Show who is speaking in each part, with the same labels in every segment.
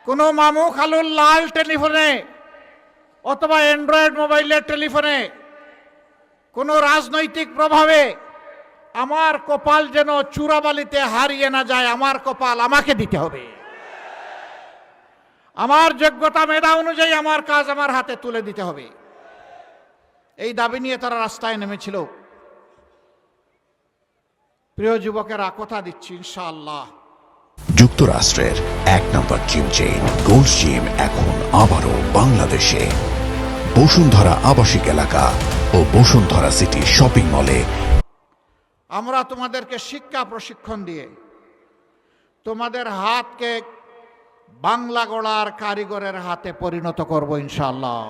Speaker 1: কোনো মামু খালুর লাল টেলিফোনে অথবা অ্যান্ড্রয়েড মোবাইলের টেলিফোনে কোনো রাজনৈতিক প্রভাবে আমার কপাল যেন চূড়াবালিতে হারিয়ে না যায়। আমার কপাল আমাকে দিতে হবে। আমার যোগ্যতা মেধা অনুযায়ী আমার কাজ আমার হাতে তুলে দিতে হবে। এই দাবি নিয়ে তারা রাস্তায় নেমেছিল। প্রিয় যুবকেরা, কথা দিচ্ছি ইনশাআল্লাহ
Speaker 2: যুক্তরাষ্ট্রের ১ নম্বর জিম চেইন গোল্ড জিম এখন আবারও বাংলাদেশে। বসুন্ধরা আবাসিক এলাকা ও বসুন্ধরা সিটি শপিং মলে
Speaker 1: আমরা তোমাদেরকে শিক্ষা প্রশিক্ষণ দিয়ে তোমাদের হাতকে বাংলা গড়ার কারিগরের হাতে পরিণত করব ইনশাআল্লাহ।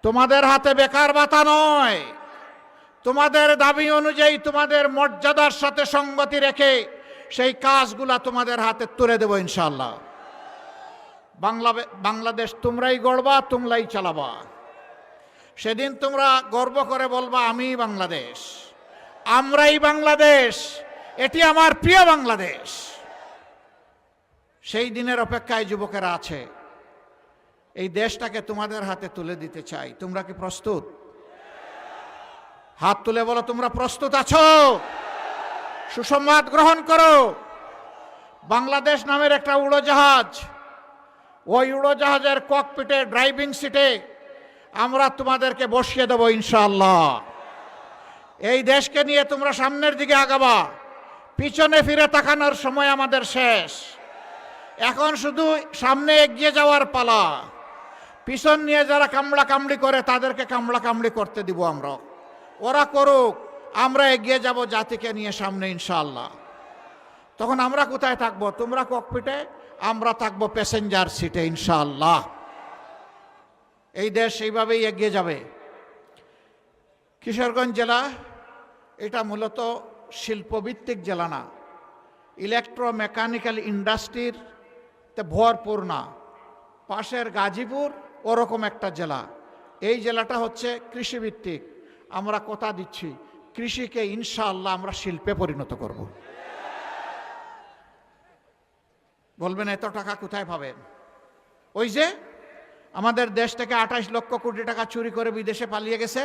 Speaker 1: তোমাদের হাতে বেকার ভাতা নয়, তোমাদের দাবি অনুযায়ী তোমাদের মর্যাদার সাথে সঙ্গতি রেখে সেই কাজগুলা তোমাদের হাতে তুলে দেব ইনশাআল্লাহ। বাংলাদেশ তোমরাই গড়বা, তোমরাই চালাবা। সেদিন তোমরা গর্ব করে বলবা আমি বাংলাদেশ, আমরাই বাংলাদেশ, এটি আমার প্রিয় বাংলাদেশ। সেই দিনের অপেক্ষায় যুবকেরা আছে। এই দেশটাকে তোমাদের হাতে তুলে দিতে চাই। তোমরা কি প্রস্তুত? হাত তুলে বলো তোমরা প্রস্তুত আছো? সুসংবাদ গ্রহণ করো। বাংলাদেশ নামের একটা উড়োজাহাজ, ওই উড়োজাহাজের ককপিটে ড্রাইভিং সিটে আমরা তোমাদেরকে বসিয়ে দেবো ইনশাআল্লাহ। এই দেশকে নিয়ে তোমরা সামনের দিকে আগাবা। পিছনে ফিরে তাকানোর সময় আমাদের শেষ। এখন শুধু সামনে এগিয়ে যাওয়ার পালা। পিছন নিয়ে যারা কামড়া কামড়ি করে তাদেরকে কামড়া কামড়ি করতে দিব আমরা। ওরা করুক, আমরা এগিয়ে যাব জাতিকে নিয়ে সামনে ইনশাআল্লাহ। তখন আমরা কোথায় থাকবো? তোমরা ককপিটে, আমরা থাকবো প্যাসেঞ্জার সিটে ইনশাআল্লাহ। এই দেশ এইভাবেই এগিয়ে যাবে। কিশোরগঞ্জ জেলা এটা মূলত শিল্পভিত্তিক জেলা না, ইলেকট্রোমেকানিক্যাল ইন্ডাস্ট্রির ভরপুর না। পাশের গাজীপুর ওরকম একটা জেলা। এই জেলাটা হচ্ছে কৃষিভিত্তিক। আমরা কথা দিচ্ছি কৃষিকে ইনশাআল্লাহ আমরা শিল্পে পরিণত করব। বলবেন এত টাকা কোথায় পাবেন? ওই যে আমাদের দেশ থেকে 28 লক্ষ কোটি টাকা চুরি করে বিদেশে পালিয়ে গেছে,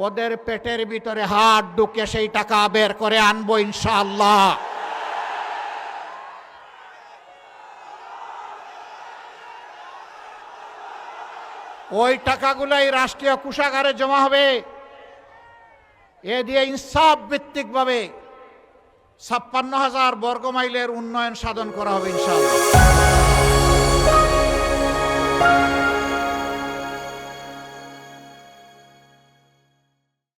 Speaker 1: ওদের পেটের ভিতরে হাত ঢুকে সেই টাকা বের করে আনবো ইনশাআল্লাহ। ওই টাকাগুলাই রাষ্ট্রীয় কোষাগারে জমা হবে। এ দিয়ে ইনসাফ ভিত্তিক ভাবে 56,000 বর্গমাইলের উন্নয়ন সাধন করা হবে ইনশাআল্লাহ।